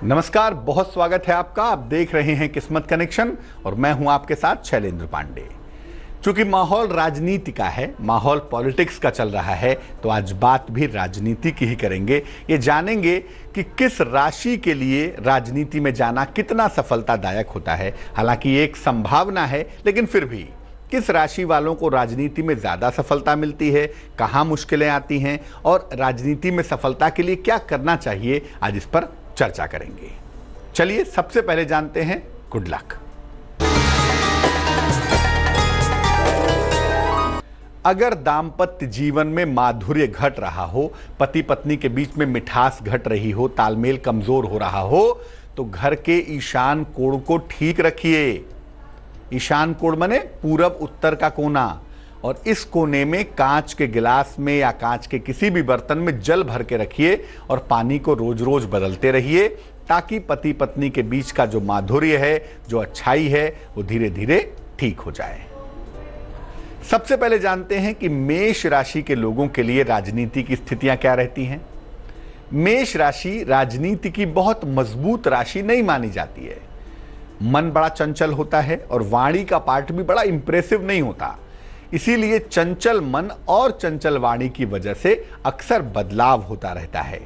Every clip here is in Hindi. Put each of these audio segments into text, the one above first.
नमस्कार, बहुत स्वागत है आपका। आप देख रहे हैं किस्मत कनेक्शन और मैं हूं आपके साथ शैलेंद्र पांडे। चूंकि माहौल राजनीति का है, माहौल पॉलिटिक्स का चल रहा है, तो आज बात भी राजनीति की ही करेंगे। ये जानेंगे कि किस राशि के लिए राजनीति में जाना कितना सफलतादायक होता है। हालांकि एक संभावना है, लेकिन फिर भी किस राशि वालों को राजनीति में ज़्यादा सफलता मिलती है, कहाँ मुश्किलें आती हैं और राजनीति में सफलता के लिए क्या करना चाहिए, आज इस पर चर्चा करेंगे। चलिए सबसे पहले जानते हैं गुड लक। अगर दाम्पत्य जीवन में माधुर्य घट रहा हो, पति पत्नी के बीच में मिठास घट रही हो, तालमेल कमजोर हो रहा हो, तो घर के ईशान कोण को ठीक रखिए। ईशान कोण माने पूरब उत्तर का कोना, और इस कोने में कांच के गिलास में या कांच के किसी भी बर्तन में जल भर के रखिए और पानी को रोज रोज बदलते रहिए, ताकि पति पत्नी के बीच का जो माधुर्य है, जो अच्छाई है, वो धीरे धीरे ठीक हो जाए। सबसे पहले जानते हैं कि मेष राशि के लोगों के लिए राजनीति की स्थितियां क्या रहती हैं। मेष राशि राजनीति की बहुत मजबूत राशि नहीं मानी जाती है। मन बड़ा चंचल होता है और वाणी का पार्ट भी बड़ा इंप्रेसिव नहीं होता। इसीलिए चंचल मन और चंचल वाणी की वजह से अक्सर बदलाव होता रहता है।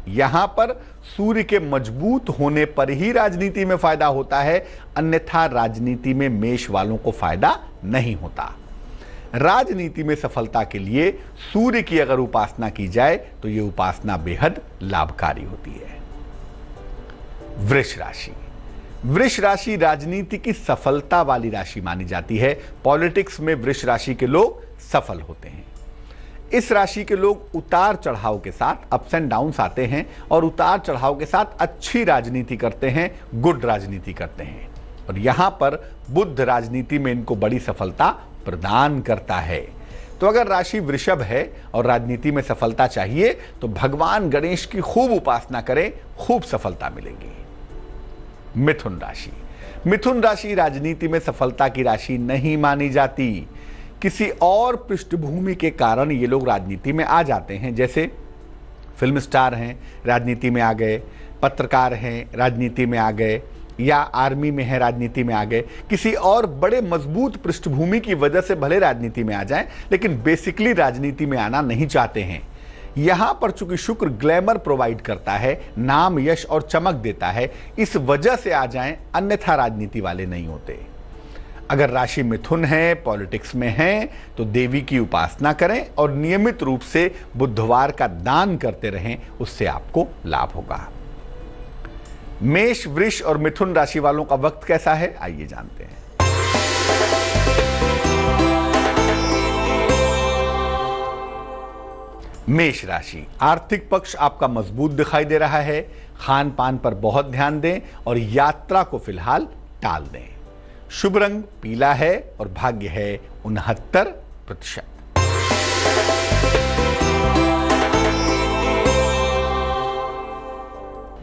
यहां पर सूर्य के मजबूत होने पर ही राजनीति में फायदा होता है, अन्यथा राजनीति में मेष वालों को फायदा नहीं होता। राजनीति में सफलता के लिए सूर्य की अगर उपासना की जाए तो यह उपासना बेहद लाभकारी होती है। वृष राशि। वृष राशि राजनीति की सफलता वाली राशि मानी जाती है। पॉलिटिक्स में वृष राशि के लोग सफल होते हैं। इस राशि के लोग उतार चढ़ाव के साथ, अप्स एंड डाउन्स आते हैं, और उतार चढ़ाव के साथ अच्छी राजनीति करते हैं, गुड राजनीति करते हैं। और यहां पर बुध राजनीति में इनको बड़ी सफलता प्रदान करता है। तो अगर राशि वृषभ है और राजनीति में सफलता चाहिए तो भगवान गणेश की खूब उपासना करें, खूब सफलता मिलेगी। मिथुन राशि। मिथुन राशि राजनीति में सफलता की राशि नहीं मानी जाती। किसी और पृष्ठभूमि के कारण ये लोग राजनीति में आ जाते हैं, जैसे फिल्म स्टार हैं, राजनीति में आ गए, पत्रकार हैं, राजनीति में आ गए, या आर्मी में है, राजनीति में आ गए। किसी और बड़े मजबूत पृष्ठभूमि की वजह से भले राजनीति में आ जाएं, लेकिन बेसिकली राजनीति में आना नहीं चाहते हैं। यहां पर चूंकि शुक्र ग्लैमर प्रोवाइड करता है, नाम, यश और चमक देता है, इस वजह से आ जाएं, अन्यथा राजनीति वाले नहीं होते। अगर राशि मिथुन है, पॉलिटिक्स में है, तो देवी की उपासना करें और नियमित रूप से बुधवार का दान करते रहें, उससे आपको लाभ होगा। मेष, वृष और मिथुन राशि वालों का वक्त कैसा है, आइए जानते हैं। मेष राशि। आर्थिक पक्ष आपका मजबूत दिखाई दे रहा है। खान पान पर बहुत ध्यान दें और यात्रा को फिलहाल टाल दें। शुभ रंग पीला है और भाग्य है 69%।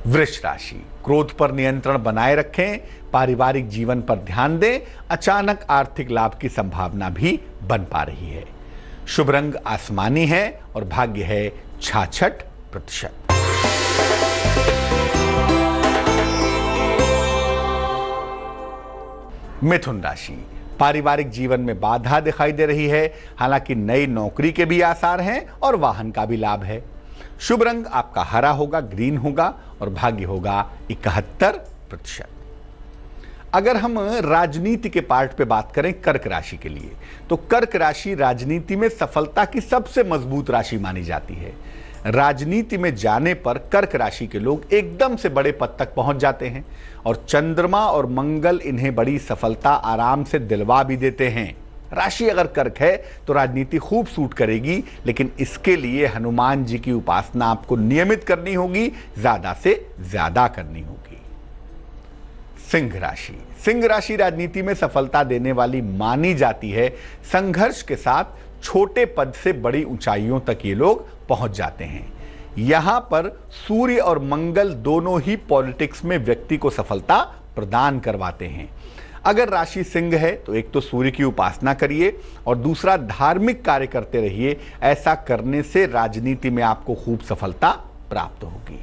वृष राशि। क्रोध पर नियंत्रण बनाए रखें, पारिवारिक जीवन पर ध्यान दें, अचानक आर्थिक लाभ की संभावना भी बन पा रही है। शुभ रंग आसमानी है और भाग्य है 66%। मिथुन राशि। पारिवारिक जीवन में बाधा दिखाई दे रही है, हालांकि नई नौकरी के भी आसार हैं और वाहन का भी लाभ है। शुभ रंग आपका हरा होगा, ग्रीन होगा और भाग्य होगा 71%। अगर हम राजनीति के पार्ट पे बात करें कर्क राशि के लिए, तो कर्क राशि राजनीति में सफलता की सबसे मजबूत राशि मानी जाती है। राजनीति में जाने पर कर्क राशि के लोग एकदम से बड़े पद तक पहुंच जाते हैं और चंद्रमा और मंगल इन्हें बड़ी सफलता आराम से दिलवा भी देते हैं। राशि अगर कर्क है तो राजनीति खूब सूट करेगी, लेकिन इसके लिए हनुमान जी की उपासना आपको नियमित करनी होगी, ज्यादा से ज्यादा करनी होगी। सिंह राशि। सिंह राशि राजनीति में सफलता देने वाली मानी जाती है। संघर्ष के साथ छोटे पद से बड़ी ऊंचाइयों तक ये लोग पहुंच जाते हैं। यहां पर सूर्य और मंगल दोनों ही पॉलिटिक्स में व्यक्ति को सफलता प्रदान करवाते हैं। अगर राशि सिंह है तो एक तो सूर्य की उपासना करिए और दूसरा धार्मिक कार्य करते रहिए। ऐसा करने से राजनीति में आपको खूब सफलता प्राप्त होगी।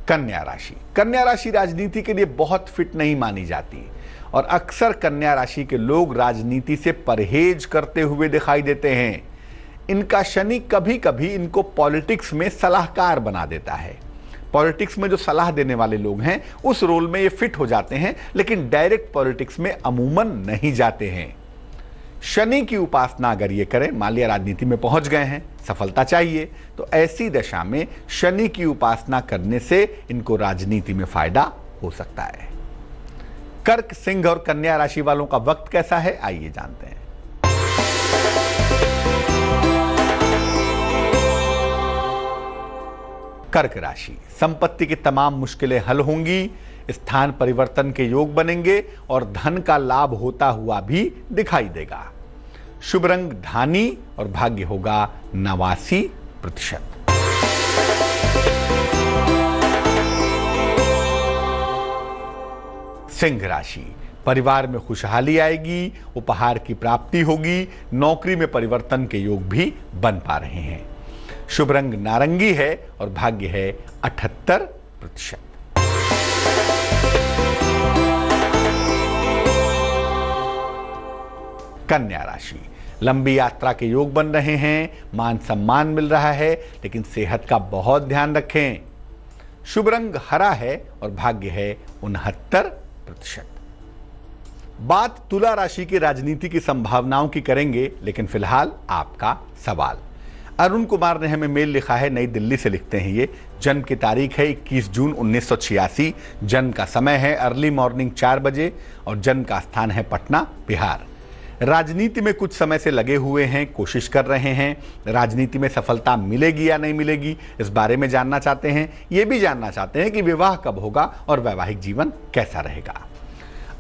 कन्या राशि राजनीति के लिए बहुत फिट नहीं मानी जाती और अक्सर कन्या राशि के लोग राजनीति से परहेज करते हुए दिखाई देते हैं। इनका शनि कभी कभी इनको पॉलिटिक्स में सलाहकार बना देता है। पॉलिटिक्स में जो सलाह देने वाले लोग हैं उस रोल में ये फिट हो जाते हैं, लेकिन डायरेक्ट पॉलिटिक्स में अमूमन नहीं जाते हैं। शनि की उपासना अगर ये करें, मान लिया राजनीति में पहुंच गए हैं, सफलता चाहिए, तो ऐसी दशा में शनि की उपासना करने से इनको राजनीति में फायदा हो सकता है। कर्क, सिंह और कन्या राशि वालों का वक्त कैसा है, आइए जानते हैं। कर्क राशि, संपत्ति की तमाम मुश्किलें हल होंगी, स्थान परिवर्तन के योग बनेंगे और धन का लाभ होता हुआ भी दिखाई देगा। शुभ रंग धानी और भाग्य होगा 89%। सिंह राशि, परिवार में खुशहाली आएगी, उपहार की प्राप्ति होगी, नौकरी में परिवर्तन के योग भी बन पा रहे हैं। शुभ रंग नारंगी है और भाग्य है 78%। कन्या राशि, लंबी यात्रा के योग बन रहे हैं, मान सम्मान मिल रहा है, लेकिन सेहत का बहुत ध्यान रखें। शुभ रंग हरा है और भाग्य है 69%। बात तुला राशि की राजनीति की संभावनाओं की करेंगे, लेकिन फिलहाल आपका सवाल। अरुण कुमार ने हमें मेल लिखा है, नई दिल्ली से लिखते हैं ये। जन्म की तारीख है 21 जून 1986, जन्म का समय है अर्ली मॉर्निंग 4 बजे और जन्म का स्थान है पटना, बिहार। राजनीति में कुछ समय से लगे हुए हैं, कोशिश कर रहे हैं। राजनीति में सफलता मिलेगी या नहीं मिलेगी, इस बारे में जानना चाहते हैं। ये भी जानना चाहते हैं कि विवाह कब होगा और वैवाहिक जीवन कैसा रहेगा।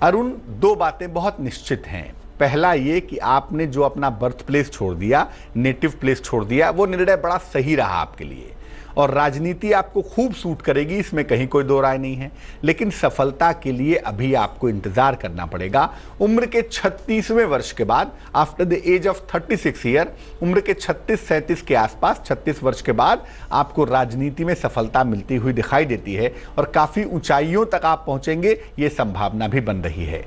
अरुण, दो बातें बहुत निश्चित हैं। पहला ये कि आपने जो अपना बर्थ प्लेस छोड़ दिया, नेटिव प्लेस छोड़ दिया, वो निर्णय बड़ा सही रहा आपके लिए और राजनीति आपको खूब सूट करेगी, इसमें कहीं कोई दो राय नहीं है। लेकिन सफलता के लिए अभी आपको इंतजार करना पड़ेगा। उम्र के 36वें वर्ष के बाद, after the age of 36 year, उम्र के 36-37 के आसपास, 36 वर्ष के बाद आपको राजनीति में सफलता मिलती हुई दिखाई देती है और काफ़ी ऊंचाइयों तक आप पहुंचेंगे, ये संभावना भी बन रही है।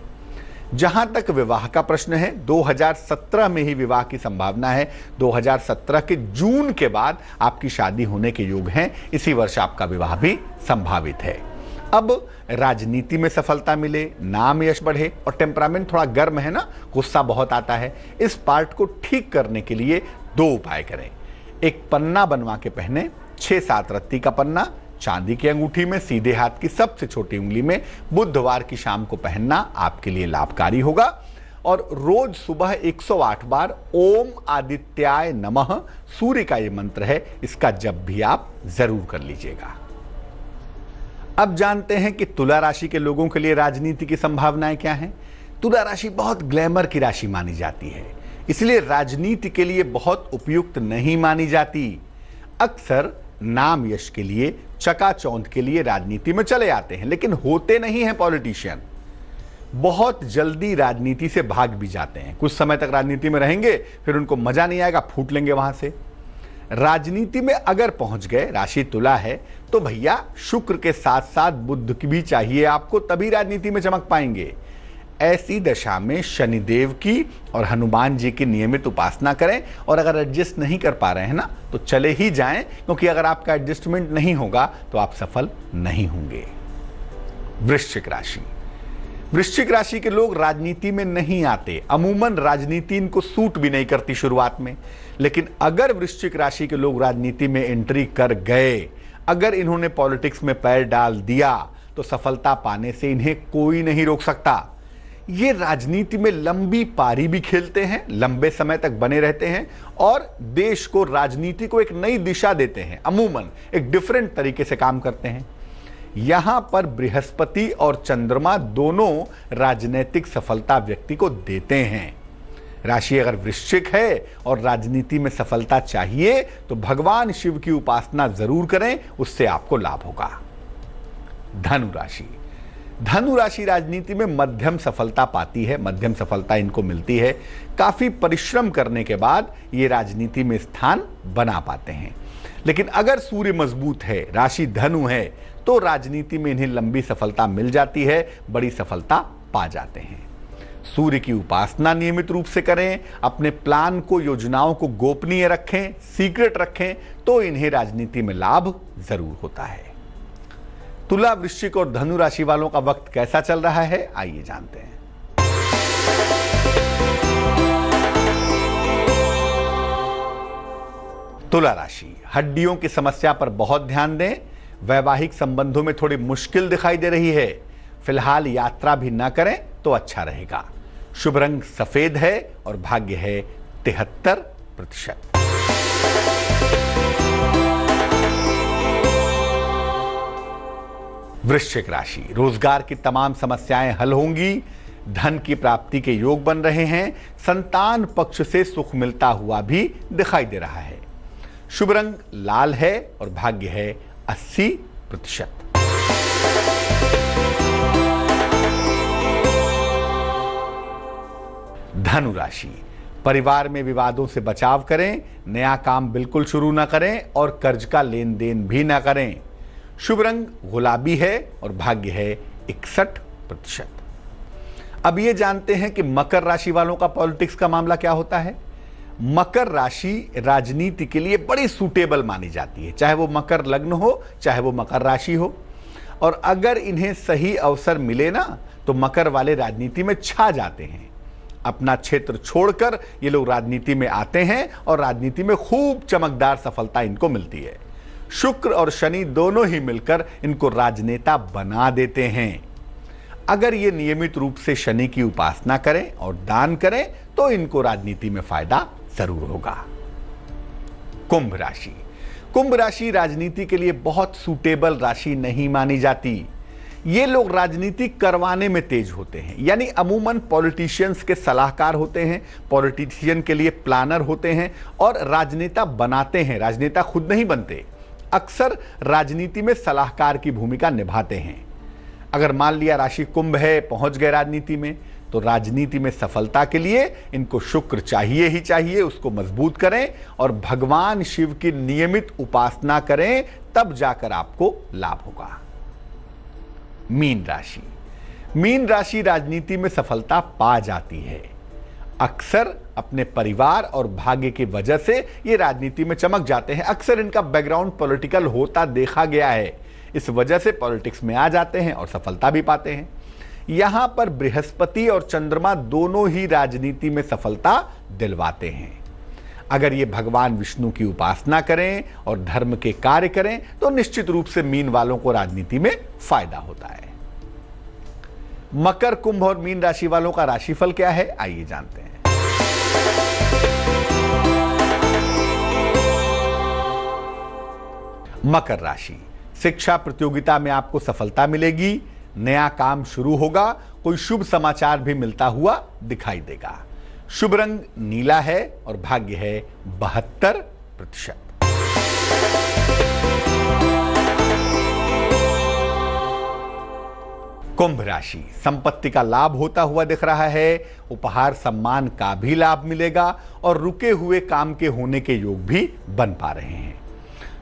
जहां तक विवाह का प्रश्न है, 2017 में ही विवाह की संभावना है। 2017 के जून के बाद आपकी शादी होने के योग हैं। इसी वर्ष आपका विवाह भी संभावित है। अब राजनीति में सफलता मिले, नाम यश बढ़े और टेम्परामेंट थोड़ा गर्म है ना, गुस्सा बहुत आता है, इस पार्ट को ठीक करने के लिए 2 उपाय करें। एक पन्ना बनवा के पहने, 6-7 रत्ती का पन्ना, चांदी की अंगूठी में, सीधे हाथ की सबसे छोटी उंगली में, बुधवार की शाम को पहनना आपके लिए लाभकारी होगा। और रोज सुबह 108 बार ओम आदित्याय नमः, सूर्य का ये मंत्र है, इसका जप भी आप जरूर कर लीजिएगा। अब जानते हैं कि तुला राशि के लोगों के लिए राजनीति की संभावनाएं क्या हैं। तुला राशि बहुत ग्लैमर की राशि मानी जाती है, इसलिए राजनीति के लिए बहुत उपयुक्त नहीं मानी जाती। अक्सर नाम यश के लिए, चकाचौंध के लिए राजनीति में चले आते हैं, लेकिन होते नहीं हैं पॉलिटिशियन। बहुत जल्दी राजनीति से भाग भी जाते हैं। कुछ समय तक राजनीति में रहेंगे, फिर उनको मजा नहीं आएगा, फूट लेंगे वहां से। राजनीति में अगर पहुंच गए, राशि तुला है, तो भैया शुक्र के साथ साथ बुध की भी चाहिए आपको, तभी राजनीति में चमक पाएंगे। ऐसी दशा में शनिदेव की और हनुमान जी की नियमित उपासना करें और अगर एडजस्ट नहीं कर पा रहे हैं ना, तो चले ही जाएं, क्योंकि अगर आपका एडजस्टमेंट नहीं होगा तो आप सफल नहीं होंगे। वृश्चिक राशि, वृश्चिक राशि के लोग राजनीति में नहीं आते। अमूमन राजनीति इनको सूट भी नहीं करती शुरुआत में, लेकिन अगर वृश्चिक राशि के लोग राजनीति में एंट्री कर गए, अगर इन्होंने पॉलिटिक्स में पैर डाल दिया, तो सफलता पाने से इन्हें कोई नहीं रोक सकता। ये राजनीति में लंबी पारी भी खेलते हैं, लंबे समय तक बने रहते हैं और देश को, राजनीति को एक नई दिशा देते हैं। अमूमन एक डिफरेंट तरीके से काम करते हैं। यहां पर बृहस्पति और चंद्रमा दोनों राजनीतिक सफलता व्यक्ति को देते हैं। राशि अगर वृश्चिक है और राजनीति में सफलता चाहिए, तो भगवान शिव की उपासना जरूर करें, उससे आपको लाभ होगा। धनु राशि, धनु राशि राजनीति में मध्यम सफलता पाती है, मध्यम सफलता इनको मिलती है। काफी परिश्रम करने के बाद ये राजनीति में स्थान बना पाते हैं। लेकिन अगर सूर्य मजबूत है, राशि धनु है, तो राजनीति में इन्हें लंबी सफलता मिल जाती है, बड़ी सफलता पा जाते हैं। सूर्य की उपासना नियमित रूप से करें, अपने प्लान को, योजनाओं को गोपनीय रखें, सीक्रेट रखें, तो इन्हें राजनीति में लाभ जरूर होता है। तुला, वृश्चिक और धनु राशि वालों का वक्त कैसा चल रहा है, आइए जानते हैं। तुला राशि, हड्डियों की समस्या पर बहुत ध्यान दें। वैवाहिक संबंधों में थोड़ी मुश्किल दिखाई दे रही है। फिलहाल यात्रा भी ना करें तो अच्छा रहेगा। शुभ रंग सफेद है और भाग्य है 73%। वृश्चिक राशि, रोजगार की तमाम समस्याएं हल होंगी। धन की प्राप्ति के योग बन रहे हैं। संतान पक्ष से सुख मिलता हुआ भी दिखाई दे रहा है। शुभ रंग लाल है और भाग्य है 80%। धनु राशि, परिवार में विवादों से बचाव करें। नया काम बिल्कुल शुरू ना करें और कर्ज का लेन देन भी ना करें। शुभ रंग गुलाबी है और भाग्य है 61%। अब ये जानते हैं कि मकर राशि वालों का पॉलिटिक्स का मामला क्या होता है। मकर राशि राजनीति के लिए बड़ी सूटेबल मानी जाती है, चाहे वो मकर लग्न हो, चाहे वो मकर राशि हो। और अगर इन्हें सही अवसर मिले ना, तो मकर वाले राजनीति में छा जाते हैं। अपना क्षेत्र छोड़कर ये लोग राजनीति में आते हैं और राजनीति में खूब चमकदार सफलता इनको मिलती है। शुक्र और शनि दोनों ही मिलकर इनको राजनेता बना देते हैं। अगर ये नियमित रूप से शनि की उपासना करें और दान करें तो इनको राजनीति में फायदा जरूर होगा। कुंभ राशि, कुंभ राशि राजनीति के लिए बहुत सूटेबल राशि नहीं मानी जाती। ये लोग राजनीति करवाने में तेज होते हैं, यानी अमूमन पॉलिटिशियंस के सलाहकार होते हैं, पॉलिटिशियन के लिए प्लानर होते हैं और राजनेता बनाते हैं। राजनेता खुद नहीं बनते, अक्सर राजनीति में सलाहकार की भूमिका निभाते हैं। अगर मान लिया राशि कुंभ है, पहुंच गए राजनीति में, तो राजनीति में सफलता के लिए इनको शुक्र चाहिए ही चाहिए। उसको मजबूत करें और भगवान शिव की नियमित उपासना करें, तब जाकर आपको लाभ होगा। मीन राशि, मीन राशि राजनीति में सफलता पा जाती है। अक्सर अपने परिवार और भाग्य की वजह से ये राजनीति में चमक जाते हैं। अक्सर इनका बैकग्राउंड पॉलिटिकल होता देखा गया है, इस वजह से पॉलिटिक्स में आ जाते हैं और सफलता भी पाते हैं। यहां पर बृहस्पति और चंद्रमा दोनों ही राजनीति में सफलता दिलवाते हैं। अगर ये भगवान विष्णु की उपासना करें और धर्म के कार्य करें तो निश्चित रूप से मीन वालों को राजनीति में फायदा होता है। मकर, कुंभ और मीन राशि वालों का राशिफल क्या है, आइए जानते हैं। मकर राशि, शिक्षा प्रतियोगिता में आपको सफलता मिलेगी। नया काम शुरू होगा, कोई शुभ समाचार भी मिलता हुआ दिखाई देगा। शुभ रंग नीला है और भाग्य है 72%। कुंभ राशि, संपत्ति का लाभ होता हुआ दिख रहा है। उपहार सम्मान का भी लाभ मिलेगा और रुके हुए काम के होने के योग भी बन पा रहे हैं।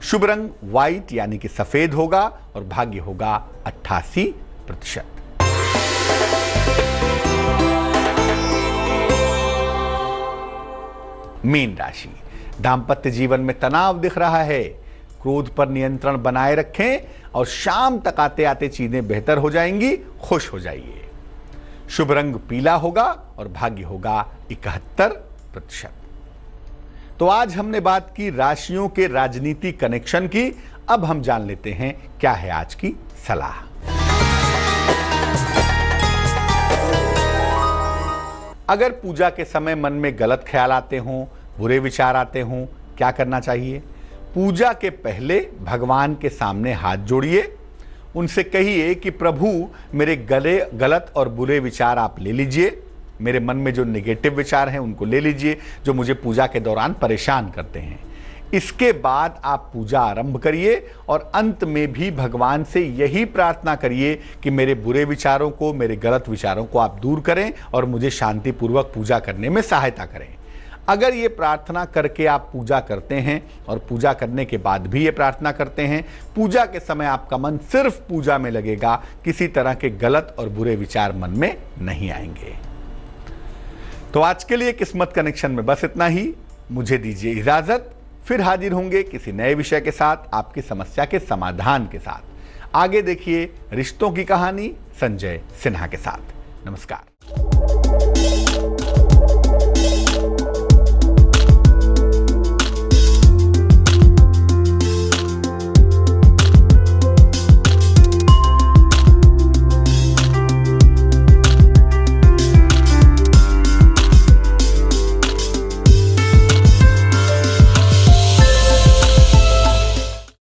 शुभ रंग व्हाइट यानी कि सफेद होगा और भाग्य होगा 88%। मीन राशि, दांपत्य जीवन में तनाव दिख रहा है। क्रोध पर नियंत्रण बनाए रखें और शाम तक आते आते चीजें बेहतर हो जाएंगी। खुश हो जाइए। शुभ रंग पीला होगा और भाग्य होगा 71%। तो आज हमने बात की राशियों के राजनीति कनेक्शन की। अब हम जान लेते हैं क्या है आज की सलाह। अगर पूजा के समय मन में गलत ख्याल आते हों, बुरे विचार आते हों, क्या करना चाहिए? पूजा के पहले भगवान के सामने हाथ जोड़िए, उनसे कहिए कि प्रभु मेरे गलत और बुरे विचार आप ले लीजिए, मेरे मन में जो नेगेटिव विचार हैं उनको ले लीजिए, जो मुझे पूजा के दौरान परेशान करते हैं। इसके बाद आप पूजा आरंभ करिए और अंत में भी भगवान से यही प्रार्थना करिए कि मेरे बुरे विचारों को, मेरे गलत विचारों को आप दूर करें और मुझे शांतिपूर्वक पूजा करने में सहायता करें। अगर ये प्रार्थना करके आप पूजा करते हैं और पूजा करने के बाद भी ये प्रार्थना करते हैं, पूजा के समय आपका मन सिर्फ पूजा में लगेगा, किसी तरह के गलत और बुरे विचार मन में नहीं आएंगे। तो आज के लिए किस्मत कनेक्शन में बस इतना ही। मुझे दीजिए इजाजत, फिर हाजिर होंगे किसी नए विषय के साथ, आपकी समस्या के समाधान के साथ। आगे देखिए रिश्तों की कहानी संजय सिन्हा के साथ। नमस्कार।